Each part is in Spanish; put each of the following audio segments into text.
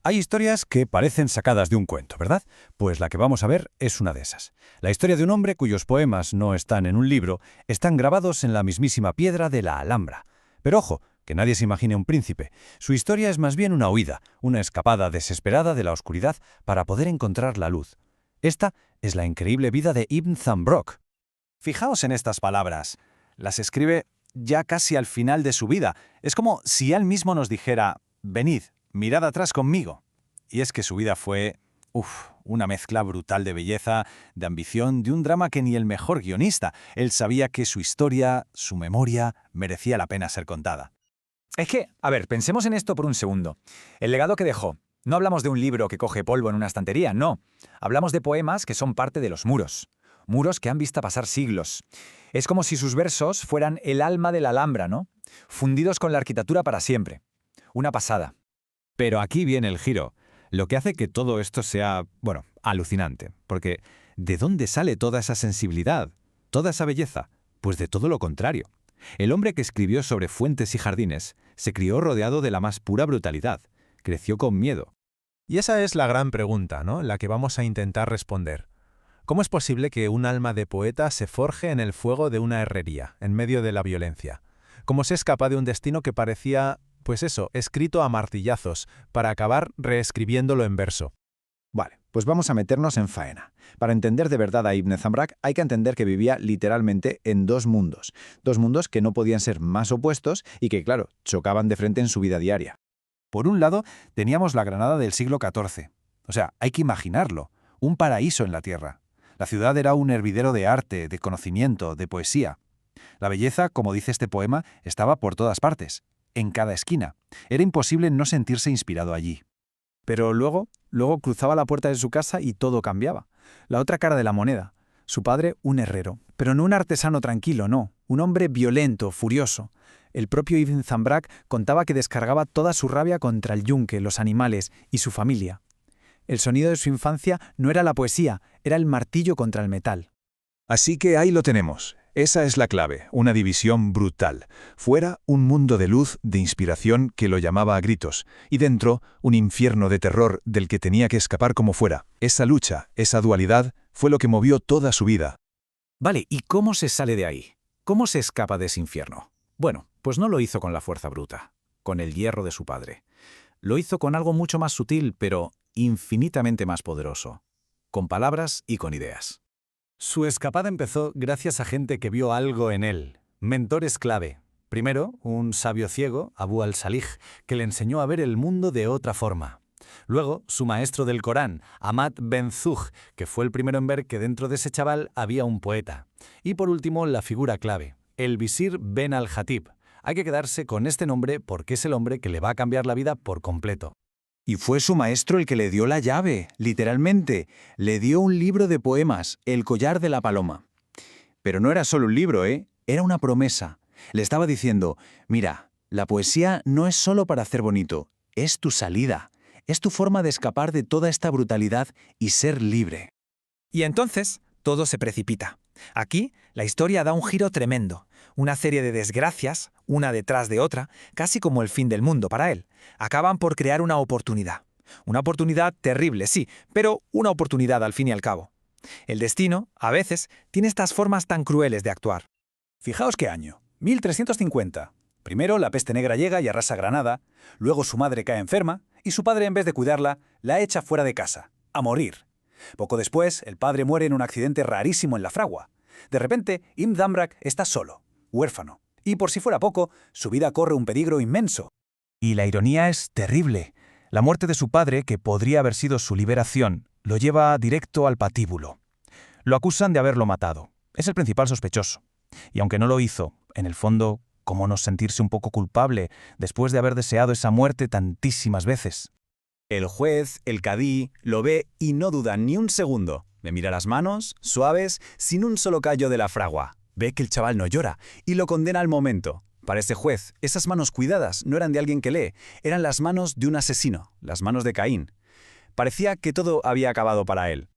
Hay historias que parecen sacadas de un cuento, ¿verdad? Pues la que vamos a ver es una de esas. La historia de un hombre cuyos poemas no están en un libro, están grabados en la mismísima piedra de la Alhambra. Pero ojo, que nadie se imagine un príncipe. Su historia es más bien una huida, una escapada desesperada de la oscuridad para poder encontrar la luz. Esta es la increíble vida de Ibn Zambrok. Fijaos en estas palabras. Las escribe ya casi al final de su vida. Es como si él mismo nos dijera: venid, mirad atrás conmigo. Y es que su vida fue, una mezcla brutal de belleza, de ambición, de un drama que ni el mejor guionista. Él sabía que su historia, su memoria, merecía la pena ser contada. Es que, a ver, pensemos en esto por un segundo. El legado que dejó. No hablamos de un libro que coge polvo en una estantería, no. Hablamos de poemas que son parte de los muros. Muros que han visto pasar siglos. Es como si sus versos fueran el alma de la Alhambra, ¿no? Fundidos con la arquitectura para siempre. Una pasada. Pero aquí viene el giro, lo que hace que todo esto sea, alucinante. Porque ¿de dónde sale toda esa sensibilidad, toda esa belleza? Pues de todo lo contrario. El hombre que escribió sobre fuentes y jardines se crió rodeado de la más pura brutalidad. Creció con miedo. Y esa es la gran pregunta, ¿no?, la que vamos a intentar responder. ¿Cómo es posible que un alma de poeta se forje en el fuego de una herrería, en medio de la violencia? ¿Cómo se escapa de un destino que parecía, escrito a martillazos, para acabar reescribiéndolo en verso? Vale, pues vamos a meternos en faena. Para entender de verdad a Ibn Zambrok hay que entender que vivía literalmente en dos mundos que no podían ser más opuestos y que, claro, chocaban de frente en su vida diaria. Por un lado, teníamos la Granada del siglo XIV. O sea, hay que imaginarlo, un paraíso en la tierra. La ciudad era un hervidero de arte, de conocimiento, de poesía. La belleza, como dice este poema, estaba por todas partes, en cada esquina. Era imposible no sentirse inspirado allí. Pero luego cruzaba la puerta de su casa y todo cambiaba. La otra cara de la moneda. Su padre, un herrero. Pero no un artesano tranquilo, no. Un hombre violento, furioso. El propio Ibn Zambrok contaba que descargaba toda su rabia contra el yunque, los animales y su familia. El sonido de su infancia no era la poesía, era el martillo contra el metal. Así que ahí lo tenemos. Esa es la clave, una división brutal. Fuera, un mundo de luz, de inspiración que lo llamaba a gritos. Y dentro, un infierno de terror del que tenía que escapar como fuera. Esa lucha, esa dualidad, fue lo que movió toda su vida. Vale, ¿y cómo se sale de ahí? ¿Cómo se escapa de ese infierno? Bueno, pues no lo hizo con la fuerza bruta, con el hierro de su padre. Lo hizo con algo mucho más sutil, pero infinitamente más poderoso. Con palabras y con ideas. Su escapada empezó gracias a gente que vio algo en él, mentores clave. Primero, un sabio ciego, Abu al-Salih, que le enseñó a ver el mundo de otra forma. Luego, su maestro del Corán, Ahmad ben Zugh, que fue el primero en ver que dentro de ese chaval había un poeta. Y por último, la figura clave, el visir Ben al-Hatib. Hay que quedarse con este nombre porque es el hombre que le va a cambiar la vida por completo. Y fue su maestro el que le dio la llave, literalmente. Le dio un libro de poemas, El collar de la paloma. Pero no era solo un libro, Era una promesa. Le estaba diciendo: mira, la poesía no es solo para hacer bonito, es tu salida. Es tu forma de escapar de toda esta brutalidad y ser libre. Y entonces, todo se precipita. Aquí, la historia da un giro tremendo. Una serie de desgracias, una detrás de otra, casi como el fin del mundo para él, acaban por crear una oportunidad. Una oportunidad terrible, sí, pero una oportunidad al fin y al cabo. El destino, a veces, tiene estas formas tan crueles de actuar. Fijaos qué año, 1350. Primero la peste negra llega y arrasa Granada, luego su madre cae enferma y su padre, en vez de cuidarla, la echa fuera de casa, a morir. Poco después, el padre muere en un accidente rarísimo en la fragua. De repente, Ibn Zambrok está solo, huérfano, y por si fuera poco, su vida corre un peligro inmenso. Y la ironía es terrible. La muerte de su padre, que podría haber sido su liberación, lo lleva directo al patíbulo. Lo acusan de haberlo matado. Es el principal sospechoso. Y aunque no lo hizo, en el fondo, ¿cómo no sentirse un poco culpable después de haber deseado esa muerte tantísimas veces? El juez, el cadí, lo ve y no duda ni un segundo. Le mira las manos, suaves, sin un solo callo de la fragua. Ve que el chaval no llora y lo condena al momento. Para ese juez, esas manos cuidadas no eran de alguien que lee, eran las manos de un asesino, las manos de Caín. Parecía que todo había acabado para él.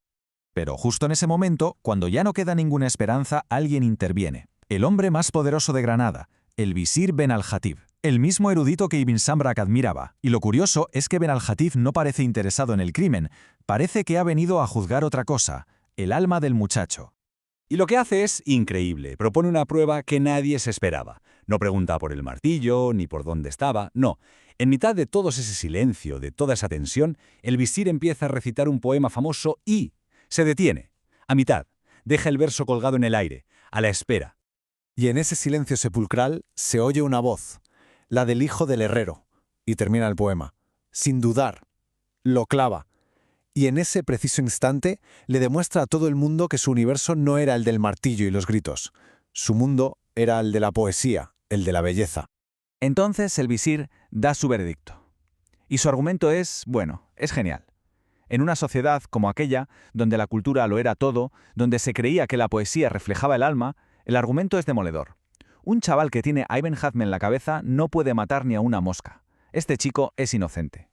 Pero justo en ese momento, cuando ya no queda ninguna esperanza, alguien interviene. El hombre más poderoso de Granada, el visir Ben al-Hatib. El mismo erudito que Ibn Samrak admiraba. Y lo curioso es que Ben al-Hatif no parece interesado en el crimen. Parece que ha venido a juzgar otra cosa, el alma del muchacho. Y lo que hace es increíble. Propone una prueba que nadie se esperaba. No pregunta por el martillo, ni por dónde estaba, no. En mitad de todo ese silencio, de toda esa tensión, el visir empieza a recitar un poema famoso y se detiene. A mitad. Deja el verso colgado en el aire, a la espera. Y en ese silencio sepulcral se oye una voz, la del hijo del herrero, y termina el poema. Sin dudar, lo clava. Y en ese preciso instante le demuestra a todo el mundo que su universo no era el del martillo y los gritos. Su mundo era el de la poesía, el de la belleza. Entonces el visir da su veredicto. Y su argumento es, bueno, es genial. En una sociedad como aquella, donde la cultura lo era todo, donde se creía que la poesía reflejaba el alma, el argumento es demoledor. Un chaval que tiene a Ibn Hazm en la cabeza no puede matar ni a una mosca. Este chico es inocente.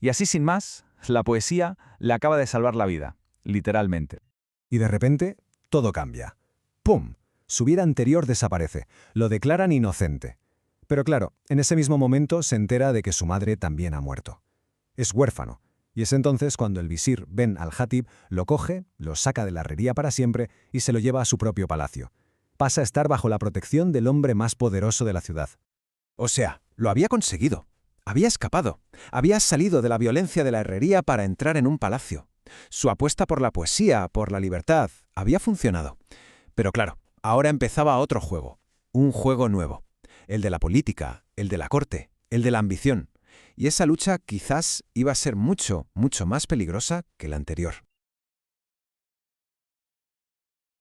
Y así sin más, la poesía le acaba de salvar la vida, literalmente. Y de repente, todo cambia. ¡Pum! Su vida anterior desaparece. Lo declaran inocente. Pero claro, en ese mismo momento se entera de que su madre también ha muerto. Es huérfano. Y es entonces cuando el visir Ben al-Hatif lo coge, lo saca de la herrería para siempre y se lo lleva a su propio palacio. Pasa a estar bajo la protección del hombre más poderoso de la ciudad. O sea, lo había conseguido. Había escapado. Había salido de la violencia de la herrería para entrar en un palacio. Su apuesta por la poesía, por la libertad, había funcionado. Pero claro, ahora empezaba otro juego. Un juego nuevo. El de la política, el de la corte, el de la ambición. Y esa lucha quizás iba a ser mucho, mucho más peligrosa que la anterior.